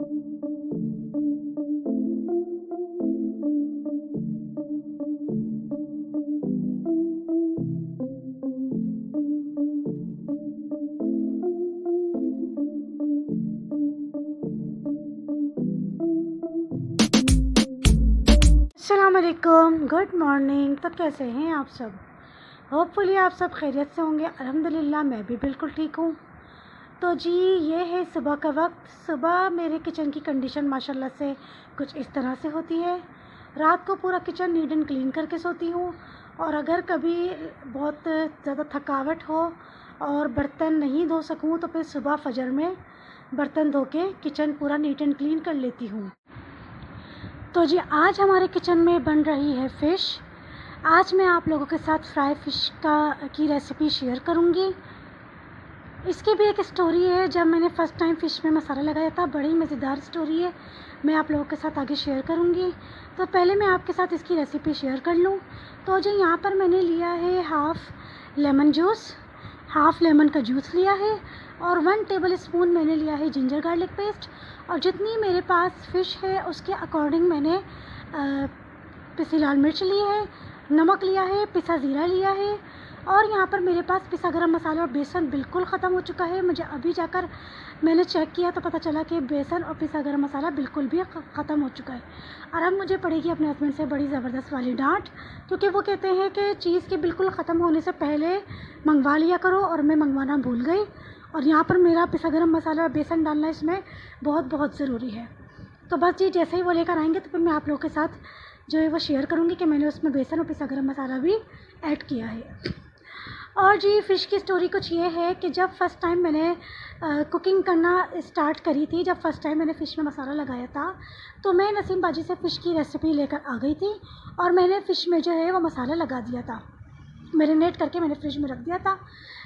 अस्सलाम वालेकुम, good morning. तो कैसे हैं आप सब? होपफुली आप सब खैरियत से होंगे। अल्हम्दुलिल्लाह मैं भी बिल्कुल ठीक हूँ। तो जी ये है सुबह का वक्त। सुबह मेरे किचन की कंडीशन माशाल्लाह से कुछ इस तरह से होती है। रात को पूरा किचन नीट एंड क्लीन करके सोती हूँ, और अगर कभी बहुत ज़्यादा थकावट हो और बर्तन नहीं धो सकूँ तो फिर सुबह फजर में बर्तन धो के किचन पूरा नीट एंड क्लीन कर लेती हूँ। तो जी आज हमारे किचन में बन रही है फ़िश। आज मैं आप लोगों के साथ फ्राई फ़िश की रेसिपी शेयर करूंगी। इसकी भी एक स्टोरी है, जब मैंने फ़र्स्ट टाइम फ़िश में मसाला लगाया था। बड़ी मज़ेदार स्टोरी है, मैं आप लोगों के साथ आगे शेयर करूंगी। तो पहले मैं आपके साथ इसकी रेसिपी शेयर कर लूं। तो जी यहाँ पर मैंने लिया है half lemon juice, half lemon का जूस लिया है, और 1 टेबल स्पून मैंने लिया है जिंजर गार्लिक पेस्ट। और जितनी मेरे पास फ़िश है उसके अकॉर्डिंग मैंने पिसी लाल मिर्च ली है, नमक लिया है, पिसा ज़ीरा लिया है, और यहाँ पर मेरे पास पिसा गरम मसाला और बेसन बिल्कुल ख़त्म हो चुका है। मुझे अभी जाकर मैंने चेक किया तो पता चला कि बेसन और पिसा गरम मसाला बिल्कुल भी ख़त्म हो चुका है। और अब मुझे पड़ेगी अपने हस्बैंड से बड़ी ज़बरदस्त वाली डांट, क्योंकि वो कहते हैं कि चीज़ के बिल्कुल ख़त्म होने से पहले मंगवा लिया करो, और मैं मंगवाना भूल गई। और यहाँ पर मेरा पिसा गरम मसाला और बेसन डालना इसमें बहुत ज़रूरी है। तो बस जी जैसे ही वो लेकर आएंगे तो फिर मैं आप लोगों के साथ जो है वो शेयर करूँगी कि मैंने उसमें बेसन और पिसा गरम मसाला भी ऐड किया है। और जी फ़िश की स्टोरी कुछ ये है कि जब फ़र्स्ट टाइम मैंने कुकिंग करना स्टार्ट करी थी, जब फ़र्स्ट टाइम मैंने फ़िश में मसाला लगाया था, तो मैं नसीम बाजी से फ़िश की रेसिपी लेकर आ गई थी, और मैंने फ़िश में जो है वो मसाला लगा दिया था, मैरिनेट करके मैंने फ्रिज में रख दिया था।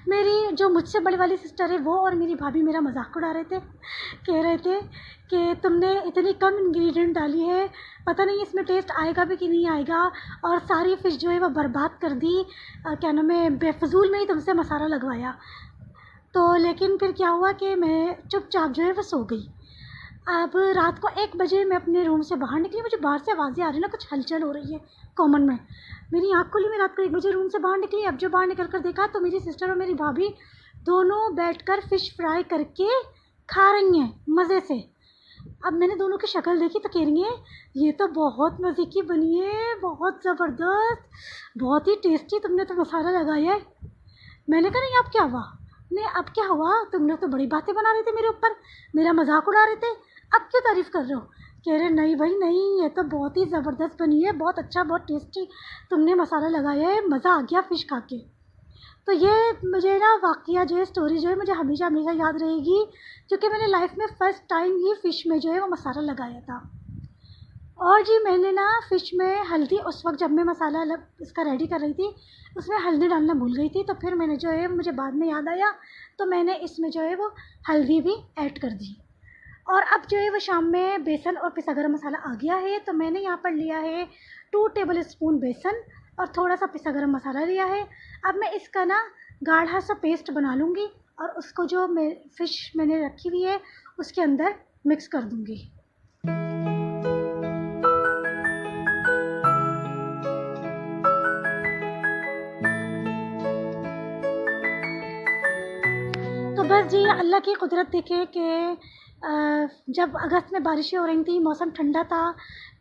मेरी जो मुझसे बड़ी वाली सिस्टर है वो और मेरी भाभी मेरा मजाक उड़ा रहे थे, कह रहे थे कि तुमने इतनी कम इंग्रेडिएंट डाली है, पता नहीं इसमें टेस्ट आएगा भी कि नहीं आएगा, और सारी फ़िश जो है वो बर्बाद कर दी, क्या नाम है, बेफजूल में ही तुमसे मसाला लगवाया। तो लेकिन फिर क्या हुआ कि मैं चुपचाप जो है वो सो गई। अब रात को 1 बजे मैं अपने रूम से बाहर निकली, मुझे बाहर से आवाज़ें आ रही ना, कुछ हलचल हो रही है कॉमन में। मेरी आँख खुली, मैं रात को 1 बजे रूम से बाहर निकली। अब जो बाहर निकल कर देखा तो मेरी सिस्टर और मेरी भाभी दोनों बैठकर फ़िश फ्राई करके खा रही हैं मज़े से। अब मैंने दोनों की शक्ल देखी तो कह रही हैं ये तो बहुत मज़े की बनी है, बहुत ज़बरदस्त, बहुत ही टेस्टी, तुमने तो मसाला लगाया है। मैंने कहा नहीं अब क्या हुआ? नहीं अब क्या हुआ, तुम लोग तो बड़ी बातें बना रहे थे मेरे ऊपर, मेरा मजाक उड़ा रहे थे, अब क्यों तारीफ़ कर रहे हो? कह रहे नहीं भाई नहीं, ये तो बहुत ही ज़बरदस्त बनी है, बहुत अच्छा, बहुत टेस्टी तुमने मसाला लगाया है, मज़ा आ गया फ़िश खा के। तो ये मुझे ना वाक़या जो है, स्टोरी जो है, मुझे हमेशा हमेशा याद रहेगी, क्योंकि मैंने लाइफ़ में फ़र्स्ट टाइम ही फ़िश में जो है वो मसाला लगाया था। और जी मैंने ना फ़िश में हल्दी, उस वक्त जब मैं मसाला इसका रेडी कर रही थी उसमें हल्दी डालना भूल गई थी, तो फिर मैंने जो है, मुझे बाद में याद आया तो मैंने इसमें जो है वो हल्दी भी ऐड कर दी। और अब जो है वो शाम में बेसन और पिसा गरम मसाला आ गया है, तो मैंने यहाँ पर लिया है 2 टेबल स्पून बेसन और थोड़ा सा पिसा गरम मसाला लिया है। अब मैं इसका ना गाढ़ा सा पेस्ट बना लूँगी, और उसको जो मैं फ़िश मैंने रखी हुई है उसके अंदर मिक्स कर दूँगी। तो बस जी अल्लाह की कुदरत देखे कि जब अगस्त में बारिशें हो रही थी, मौसम ठंडा था,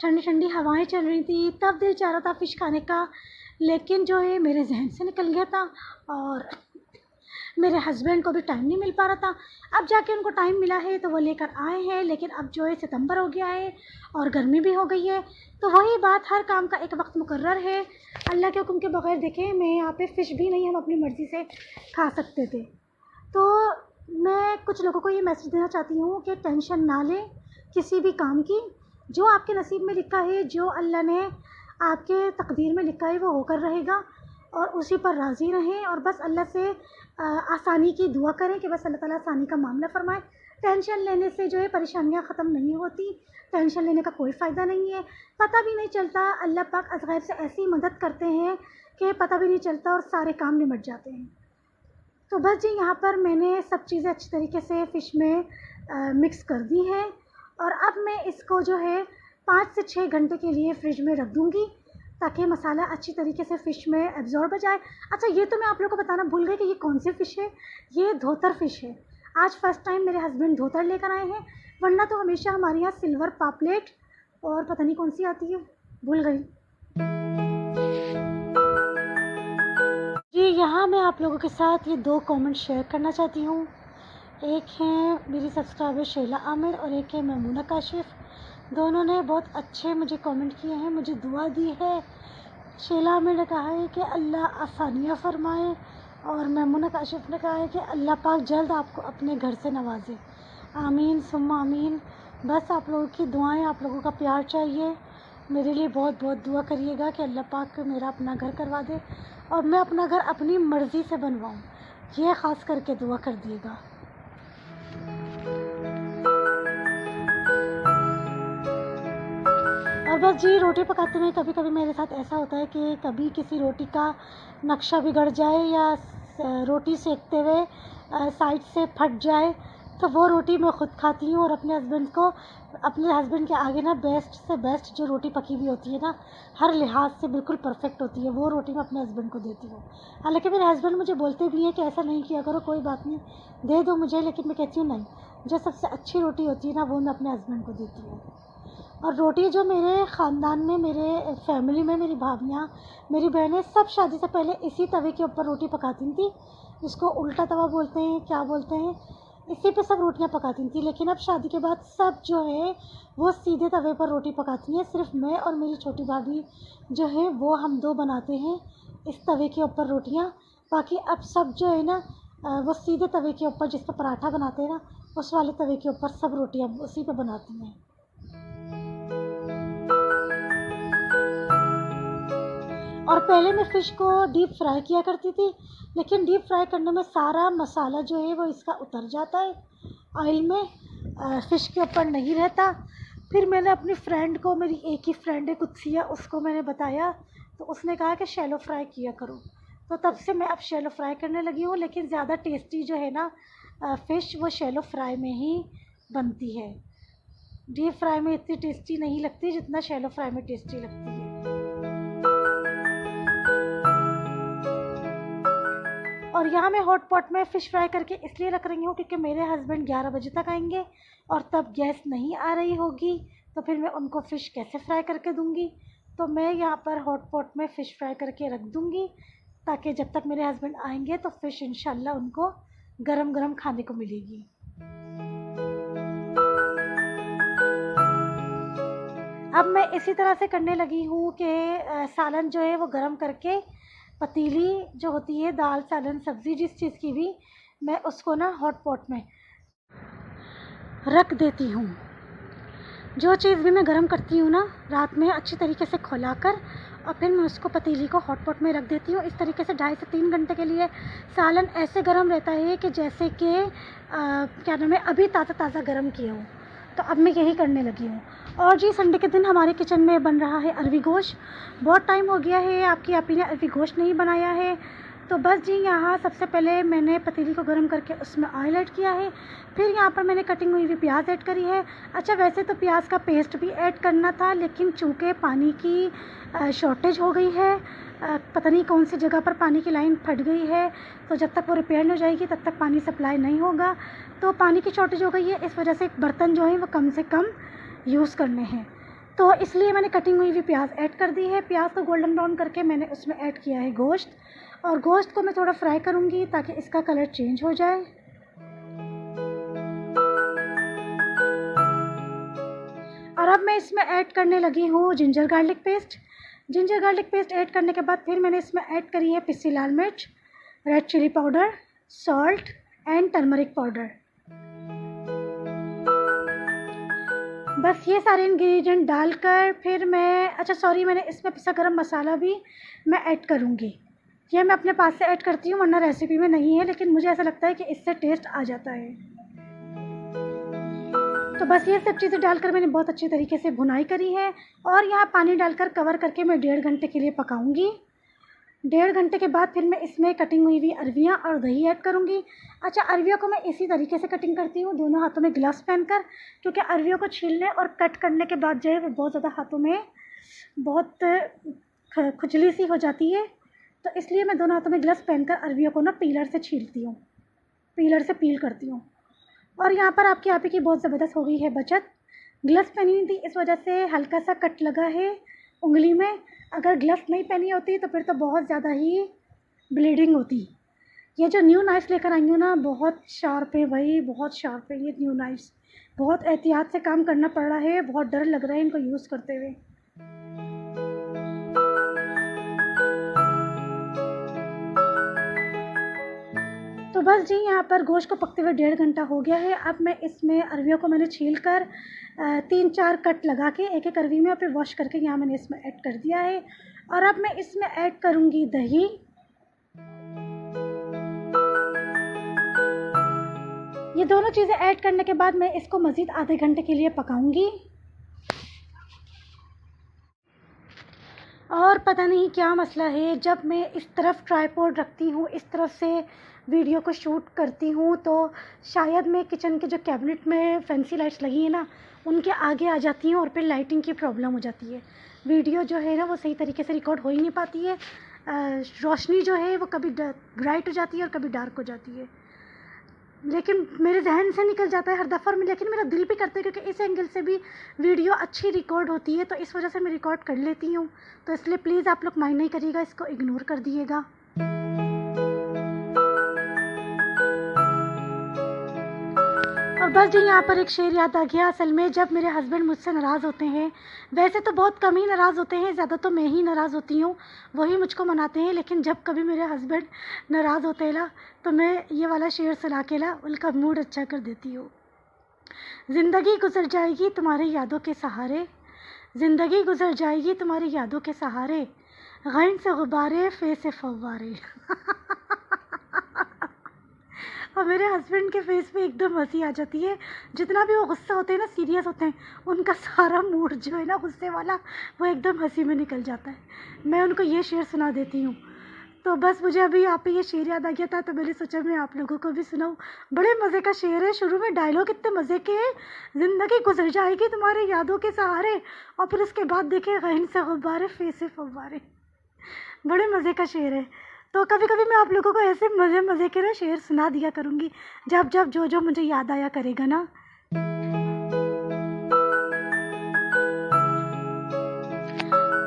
ठंडी ठंडी हवाएं चल रही थी, तब दिल चाह रहा था फ़िश खाने का, लेकिन जो है मेरे जहन से निकल गया था, और मेरे हस्बैंड को भी टाइम नहीं मिल पा रहा था। अब जाके उनको टाइम मिला है तो वो लेकर आए हैं, लेकिन अब जो है सितंबर हो गया है और गर्मी भी हो गई है, तो वही बात, हर काम का एक वक्त मुकर्रर है। अल्लाह के हुक्म के बगैर देखें, मैं यहाँ पे फ़िश भी नहीं हम अपनी मर्ज़ी से खा सकते थे। तो मैं कुछ लोगों को ये मैसेज देना चाहती हूँ कि टेंशन ना लें किसी भी काम की, जो आपके नसीब में लिखा है, जो अल्लाह ने आपके तकदीर में लिखा है वो होकर रहेगा, और उसी पर राज़ी रहें, और बस अल्लाह से आसानी की दुआ करें कि बस अल्लाह ताला आसानी का मामला फ़रमाए। टेंशन लेने से जो है परेशानियाँ ख़त्म नहीं होती, टेंशन लेने का कोई फ़ायदा नहीं है, पता भी नहीं चलता, अल्लाह पाक अज़गैब से ऐसी मदद करते हैं कि पता भी नहीं चलता और सारे काम निमट जाते हैं। तो बस जी यहाँ पर मैंने सब चीज़ें अच्छी तरीके से फ़िश में मिक्स कर दी हैं, और अब मैं इसको जो है 5 से 6 घंटे के लिए फ्रिज में रख दूँगी ताकि मसाला अच्छी तरीके से फ़िश में एब्ज़ॉर्ब हो जाए। अच्छा, ये तो मैं आप लोगों को बताना भूल गई कि ये कौन सी फ़िश है। ये धोतर फ़िश है। आज फ़र्स्ट टाइम मेरे हस्बैंड धोतर लेकर आए हैं, वरना तो हमेशा हमारे यहाँ सिल्वर पापलेट और पता नहीं कौन सी आती है, भूल गई। जी, यहाँ मैं आप लोगों के साथ ये 2 कमेंट शेयर करना चाहती हूँ। एक है मेरी सब्सक्राइबर शैला आमिर और एक है मेमूना काशिफ़। दोनों ने बहुत अच्छे मुझे कमेंट किए हैं, मुझे दुआ दी है। शैला आमिर ने कहा है कि अल्लाह आसानियाँ फ़रमाए और मेमूना काशिफ़ ने कहा है कि अल्लाह पाक जल्द आपको अपने घर से नवाजे। आमीन सुम्मा आमीन। बस आप लोगों की दुआएं, आप लोगों का प्यार चाहिए। मेरे लिए बहुत बहुत दुआ करिएगा कि अल्लाह पाक मेरा अपना घर करवा दे और मैं अपना घर अपनी मर्ज़ी से बनवाऊँ। ये ख़ास करके दुआ कर दिएगा। और बस जी, रोटी पकाते में कभी कभी मेरे साथ ऐसा होता है कि कभी किसी रोटी का नक्शा बिगड़ जाए या रोटी सेकते हुए साइड से फट जाए, तो वो रोटी मैं ख़ुद खाती हूँ और अपने हस्बैंड के आगे ना बेस्ट से बेस्ट जो रोटी पकी हुई होती है ना, हर लिहाज से बिल्कुल परफेक्ट होती है, वो रोटी मैं अपने हस्बैंड को देती हूँ। हालांकि मेरे हस्बैंड मुझे बोलते भी हैं कि ऐसा नहीं किया करो, कोई बात नहीं, दे दो मुझे, लेकिन मैं कहती हूँ नहीं, जो सबसे अच्छी रोटी होती है ना वो मैं अपने हस्बैंड को देती हूँ। और रोटी जो मेरे ख़ानदान में, मेरे फैमिली में, मेरी भाभियाँ, मेरी बहनें सब शादी से पहले इसी तवे के ऊपर रोटी पकाती थी, जिसको उल्टा तवा बोलते हैं, क्या बोलते हैं, इसी पे सब रोटियां पकाती थी। लेकिन अब शादी के बाद सब जो है वो सीधे तवे पर रोटी पकाती हैं। सिर्फ मैं और मेरी छोटी भाभी जो है वो हम 2 बनाते हैं इस तवे के ऊपर रोटियां। बाकी अब सब जो है ना वो सीधे तवे के ऊपर, जिस पर पराठा बनाते हैं ना, उस वाले तवे के ऊपर सब रोटियां उसी पे बनाती हैं। और पहले मैं फ़िश को डीप फ्राई किया करती थी, लेकिन डीप फ्राई करने में सारा मसाला जो है वो इसका उतर जाता है ऑयल में, फ़िश के ऊपर नहीं रहता। फिर मैंने अपनी फ्रेंड को, मेरी एक ही फ्रेंड है कुत्सिया, उसको मैंने बताया, तो उसने कहा कि शैलो फ्राई किया करो, तो तब से मैं अब शैलो फ्राई करने लगी हूँ। लेकिन ज़्यादा टेस्टी जो है ना फ़िश, वो शैलो फ्राई में ही बनती है। डीप फ्राई में इतनी टेस्टी नहीं लगती जितना शैलो फ्राई में टेस्टी लगती है। और यहाँ मैं हॉट पॉट में फ़िश फ्राई करके इसलिए रख रही हूँ क्योंकि मेरे हस्बैंड 11 बजे तक आएंगे और तब गैस नहीं आ रही होगी, तो फिर मैं उनको फ़िश कैसे फ्राई करके दूँगी। तो मैं यहाँ पर हॉट पॉट में फ़िश फ्राई करके रख दूँगी ताकि जब तक मेरे हस्बैंड आएंगे तो फ़िश इंशाल्लाह उनको गरम गरम खाने को मिलेगी। अब मैं इसी तरह से करने लगी हूँ कि सालन जो है वो गरम करके, पतीली जो होती है दाल सालन सब्ज़ी जिस चीज़ की भी, मैं उसको ना हॉट पॉट में रख देती हूँ। जो चीज़ भी मैं गरम करती हूँ ना रात में अच्छी तरीके से खौलाकर, और फिर मैं उसको पतीली को हॉट पॉट में रख देती हूँ। इस तरीके से 2.5 से 3 घंटे के लिए सालन ऐसे गरम रहता है कि जैसे कि क्या नाम है, अभी ताज़ा ताज़ा गरम किया हो। तो अब मैं यही करने लगी हूँ। और जी, संडे के दिन हमारे किचन में बन रहा है अरवी गोश्त। बहुत टाइम हो गया है आपकी आपी ने अरवी गोश्त नहीं बनाया है। तो बस जी, यहाँ सबसे पहले मैंने पतीली को गर्म करके उसमें ऑयल ऐड किया है। फिर यहाँ पर मैंने कटिंग हुई हुई प्याज ऐड करी है। अच्छा, वैसे तो प्याज का पेस्ट भी ऐड करना था, लेकिन चूँकि पानी की शॉर्टेज हो गई है, पता नहीं कौन सी जगह पर पानी की लाइन फट गई है, तो जब तक वो रिपेयर हो जाएगी तब तक पानी सप्लाई नहीं होगा। तो पानी की शॉर्टेज हो गई है, इस वजह से बर्तन जो है वो कम से कम यूज़ करने हैं, तो इसलिए मैंने कटिंग हुई हुई प्याज ऐड कर दी है। प्याज को गोल्डन ब्राउन करके मैंने उसमें ऐड किया है गोश्त, और गोश्त को मैं थोड़ा फ्राई करूँगी ताकि इसका कलर चेंज हो जाए। और अब मैं इसमें ऐड करने लगी हूँ ginger garlic paste. Ginger garlic paste add करने के बाद फिर मैंने इसमें ऐड करी है पिसी लाल मिर्च, red chilli powder, salt and turmeric powder. बस ये सारे इंग्रेडिएंट डालकर फिर मैंने इसमें पिसा गरम मसाला भी मैं ऐड करूँगी। ये मैं अपने पास से ऐड करती हूँ, वरना रेसिपी में नहीं है, लेकिन मुझे ऐसा लगता है कि इससे टेस्ट आ जाता है। तो बस ये सब चीज़ें डालकर मैंने बहुत अच्छी तरीके से भुनाई करी है, और यहाँ पानी डालकर कवर करके मैं 1.5 घंटे के लिए पकाऊंगी। 1.5 घंटे के बाद फिर मैं इसमें कटिंग हुई हुई अरवियाँ और दही ऐड करूँगी। अच्छा, अरवियों को मैं इसी तरीके से कटिंग करती हूँ, दोनों हाथों में ग्लव्स पहनकर, क्योंकि अरवियों को छीलने और कट करने के बाद जो है वो बहुत ज़्यादा हाथों में बहुत खुजली सी हो जाती है, तो इसलिए मैं दोनों हाथों में ग्लव्स पहनकर अरवियों को ना पीलर से छीलती हूँ, पीलर से पील करती हूँ। और यहाँ पर आपकी आपी की बहुत ज़बरदस्त हो गई है बचत। ग्लव्स पहनी नहीं थी, इस वजह से हल्का सा कट लगा है उंगली में। अगर ग्लव्स नहीं पहनी होती तो फिर तो बहुत ज़्यादा ही ब्लीडिंग होती। ये जो न्यू नाइफ़्स लेकर आई हूँ ना, बहुत शार्प है भाई, बहुत शार्प है ये न्यू नाइफ़्स। बहुत एहतियात से काम करना पड़ रहा है, बहुत डर लग रहा है इनको यूज़ करते हुए। तो बस जी, यहाँ पर गोश्त को पकते हुए 1.5 घंटा हो गया है। अब मैं इसमें अरवियों को मैंने छील कर 3-4 कट लगा के एक-एक अरवी में फिर वॉश करके यहाँ मैंने इसमें ऐड कर दिया है। और अब मैं इसमें ऐड करूँगी दही। ये दोनों चीज़ें ऐड करने के बाद मैं इसको मज़ीद आधे घंटे के लिए पकाऊँगी। और पता नहीं क्या मसला है, जब मैं इस तरफ ट्राइपॉड रखती हूँ, इस तरफ से वीडियो को शूट करती हूँ, तो शायद मैं किचन के जो कैबिनेट में फैंसी लाइट्स लगी हैं ना, उनके आगे आ जाती हूँ और फिर लाइटिंग की प्रॉब्लम हो जाती है। वीडियो जो है ना वो सही तरीके से रिकॉर्ड हो ही नहीं पाती है। रोशनी जो है वो कभी ब्राइट हो जाती है और कभी डार्क हो जाती है। लेकिन मेरे जहन से निकल जाता है हर दफ़ा में, लेकिन मेरा दिल भी करता है क्योंकि इस एंगल से भी वीडियो अच्छी रिकॉर्ड होती है, तो इस वजह से मैं रिकॉर्ड कर लेती हूँ। तो इसलिए प्लीज़ आप लोग माइंड नहीं करिएगा, इसको इग्नोर कर दिएगा। और बस जी, यहाँ पर एक शेर याद आ गया। असल में जब मेरे हस्बैंड मुझसे नाराज़ होते हैं, वैसे तो बहुत कम ही नाराज़ होते हैं, ज़्यादा तो मैं ही नाराज़ होती हूँ, वही मुझको मनाते हैं। लेकिन जब कभी मेरे हस्बैंड नाराज़ होते हैं ना, तो मैं ये वाला शेर सुना के ना उनका मूड अच्छा कर देती हूँ। ज़िंदगी गुजर जाएगी तुम्हारी यादों के सहारे, ज़िंदगी गुजर जाएगी तुम्हारी यादों के सहारे, गैन से गुब्बारे, फे से फव्वारे। और मेरे हस्बैंड के फेस पे एकदम हंसी आ जाती है। जितना भी वो गुस्सा होते हैं ना, सीरियस होते हैं, उनका सारा मूड जो है ना गुस्से वाला, वो एकदम हंसी में निकल जाता है। मैं उनको ये शेर सुना देती हूँ। तो बस मुझे अभी आप पे ये शेर याद आ गया था, तो मैंने सोचा मैं आप लोगों को भी सुनाऊँ। बड़े मज़े का शेर है, शुरू में डायलॉग इतने मज़े के हैं, ज़िंदगी गुजर जाएगी तुम्हारे यादों के सहारे, और फिर उसके बाद देखिए, गैन से गुब्बारे, फे से फव्वारे। बड़े मज़े का शेर है। तो कभी कभी मैं आप लोगों को ऐसे मज़े मज़े के ना शेर सुना दिया करूँगी, जब जब जो जो मुझे याद आया करेगा ना।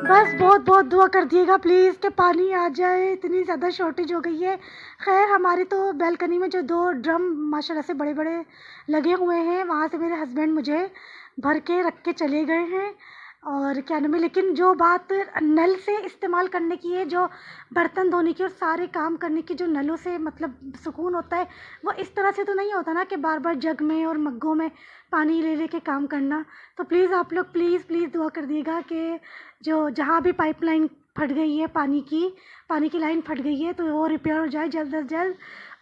बस बहुत बहुत दुआ कर दिएगा प्लीज़ कि पानी आ जाए, इतनी ज़्यादा शॉर्टेज हो गई है। खैर, हमारी तो बैल्कनी में जो 2 ड्रम माशाल्लाह से बड़े बड़े लगे हुए हैं, वहाँ से मेरे हस्बैंड मुझे भर के रख के चले गए हैं। और क्या नाम है, लेकिन जो बात नल से इस्तेमाल करने की है, जो बर्तन धोने की और सारे काम करने की जो नलों से मतलब सुकून होता है, वो इस तरह से तो नहीं होता ना कि बार बार जग में और मग्गों में पानी ले के काम करना। तो प्लीज़ आप लोग प्लीज़ प्लीज़ दुआ कर दिएगा कि जो जहाँ भी पाइपलाइन फट गई है, पानी की लाइन फट गई है, तो वो रिपेयर हो जाए जल्द अज जल्द,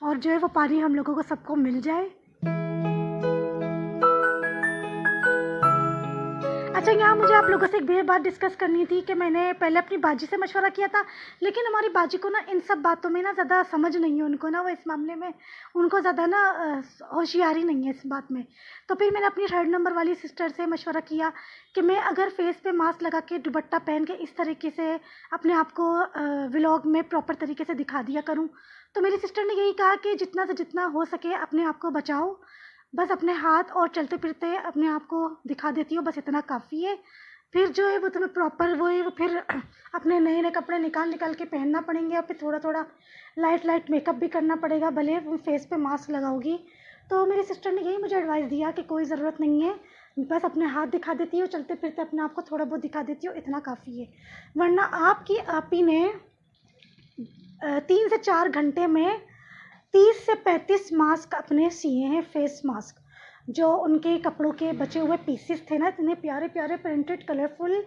और जो है वो पानी हम लोगों को सबको मिल जाए। अच्छा, यहाँ मुझे आप लोगों से एक बात डिस्कस करनी थी कि मैंने पहले अपनी बाजी से मशवरा किया था, लेकिन हमारी बाजी को ना इन सब बातों में ना ज़्यादा समझ नहीं है, उनको ना वो इस मामले में उनको ज़्यादा ना होशियारी नहीं है इस बात में। तो फिर मैंने अपनी 3rd नंबर वाली सिस्टर से मशवरा किया कि मैं अगर फेस पे मास्क लगा के दुपट्टा पहन के इस तरीके से अपने आप को व्लॉग में प्रॉपर तरीके से दिखा दिया करूँ। तो मेरी सिस्टर ने यही कहा कि जितना से जितना हो सके अपने आप को बचाओ, बस अपने हाथ और चलते फिरते अपने आप को दिखा देती हो, बस इतना काफ़ी है। फिर जो है वो तुम्हें प्रॉपर वो है, फिर अपने नए नए कपड़े निकाल के पहनना पड़ेंगे, और फिर थोड़ा थोड़ा लाइट मेकअप भी करना पड़ेगा, भले फेस पे मास्क लगाओगी। तो मेरी सिस्टर ने यही मुझे एडवाइस दिया कि कोई ज़रूरत नहीं है, बस अपने हाथ दिखा देती हो, चलते फिरते अपने आप को थोड़ा बहुत दिखा देती हो, इतना काफ़ी है। वरना आपकी आपी ने 3 से 4 घंटे में 30 से 35 मास्क अपने सिए हैं, फेस मास्क। जो उनके कपड़ों के बचे हुए पीसेस थे ना, इतने प्यारे प्यारे प्रिंटेड कलरफुल,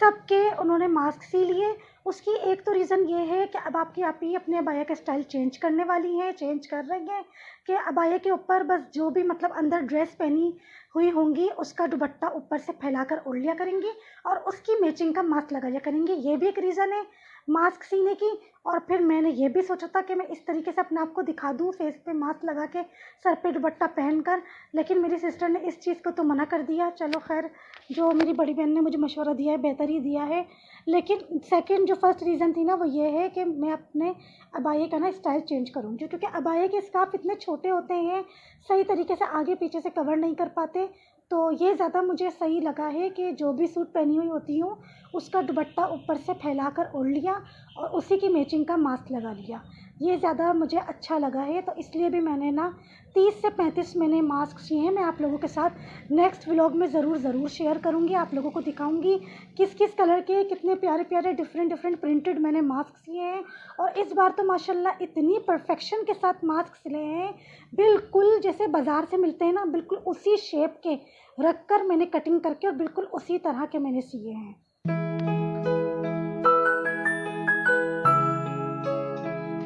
सबके उन्होंने मास्क सी लिए। उसकी एक तो रीज़न ये है कि अब आपकी आप ही अपने अबाया का स्टाइल चेंज करने वाली हैं, चेंज कर रही हैं, कि अबाया के ऊपर बस जो भी मतलब अंदर ड्रेस पहनी हुई होंगी उसका दुपट्टा ऊपर से फैलाकर ओढ़ लिया करेंगी और उसकी मैचिंग का मास्क लगाया करेंगी। ये भी एक रीज़न है। मास्क सीने की। और फिर मैंने ये भी सोचा था कि मैं इस तरीके से अपने आप को दिखा दूँ फेस पे मास्क लगा के, सर पे दुपट्टा पहन कर, लेकिन मेरी सिस्टर ने इस चीज़ को तो मना कर दिया। चलो खैर, जो मेरी बड़ी बहन ने मुझे मशवरा दिया है बेहतर ही दिया है। लेकिन सेकंड जो फर्स्ट रीज़न थी ना वो ये है कि मैं अपने अबाये का ना स्टाइल चेंज करूँगी, क्योंकि अबाये के स्कार्फ इतने छोटे होते हैं, सही तरीके से आगे पीछे से कवर नहीं कर पाते। तो ये ज़्यादा मुझे सही लगा है कि जो भी सूट पहनी हुई होती हूँ उसका दुपट्टा ऊपर से फैलाकर ओढ़ लिया और उसी की मैचिंग का मास्क लगा लिया। ये ज़्यादा मुझे अच्छा लगा है, तो इसलिए भी मैंने ना 30 से 35 मैंने मास्क सिए हैं। मैं आप लोगों के साथ नेक्स्ट व्लॉग में ज़रूर शेयर करूँगी, आप लोगों को दिखाऊँगी किस किस कलर के कितने प्यारे प्यारे डिफरेंट प्रिंटेड मैंने मास्क सिए हैं। और इस बार तो माशाल्लाह इतनी परफेक्शन के साथ मास्क सिले हैं, बिल्कुल जैसे बाज़ार से मिलते हैं ना, बिल्कुल उसी शेप के रख कर मैंने कटिंग करके और बिल्कुल उसी तरह के मैंने सिए हैं।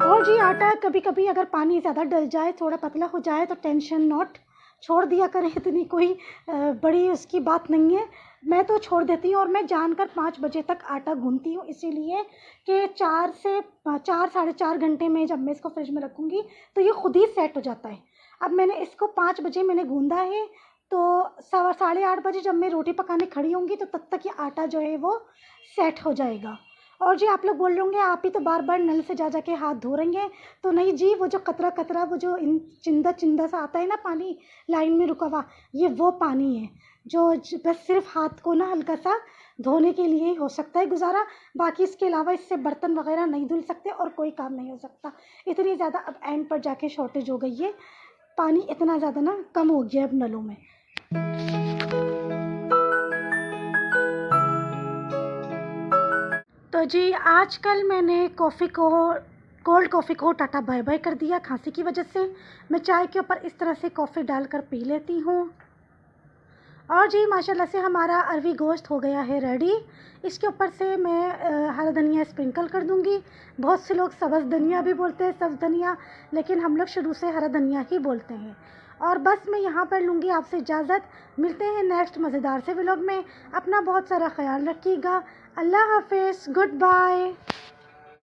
और जी आटा कभी कभी अगर पानी ज़्यादा डल जाए, थोड़ा पतला हो जाए तो टेंशन नॉट, छोड़ दिया करें, इतनी कोई बड़ी उसकी बात नहीं है। मैं तो छोड़ देती हूँ और मैं जानकर 5 बजे तक आटा गूंथती हूँ, इसीलिए कि 4 साढ़े 4 घंटे में जब मैं इसको फ्रिज में रखूँगी तो ये खुद ही सेट हो जाता है। अब मैंने इसको 5 बजे मैंने गूंदा है, तो 8:30 बजे जब मैं रोटी पकाने खड़ी होंगी तो तब तक ये आटा जो है वो सेट हो जाएगा। और जी आप लोग बोल रहे होंगे आप ही तो बार बार नल से जा के हाथ धो रही हैं, तो नहीं जी, वो जो कतरा कतरा वो जो इन चिंदा चिंदा सा आता है ना पानी लाइन में रुका हुआ, ये वो पानी है जो बस सिर्फ हाथ को ना हल्का सा धोने के लिए ही हो सकता है गुजारा। बाकी इसके अलावा इससे बर्तन वगैरह नहीं धुल सकते और कोई काम नहीं हो सकता। इतनी ज़्यादा अब एंड पर जाके शॉर्टेज हो गई है, पानी इतना ज़्यादा ना कम हो गया अब नलों में। तो जी आजकल मैंने कोल्ड कॉफ़ी को टाटा बाय बाय कर दिया खांसी की वजह से। मैं चाय के ऊपर इस तरह से कॉफ़ी डालकर पी लेती हूँ। और जी माशाल्लाह से हमारा अरवी गोश्त हो गया है रेडी। इसके ऊपर से मैं हरा धनिया स्प्रिंकल कर दूँगी। बहुत से लोग सब्ज़ धनिया भी बोलते हैं, सब्ज़ धनिया, लेकिन हम लोग शुरू से हरा धनिया ही बोलते हैं। और बस मैं यहाँ पर लूँगी आपसे इजाज़त। मिलते हैं नेक्स्ट मज़ेदार से व्लॉग में। अपना बहुत सारा ख्याल रखिएगा। अल्लाह हाफ़िज़, गुड बाय।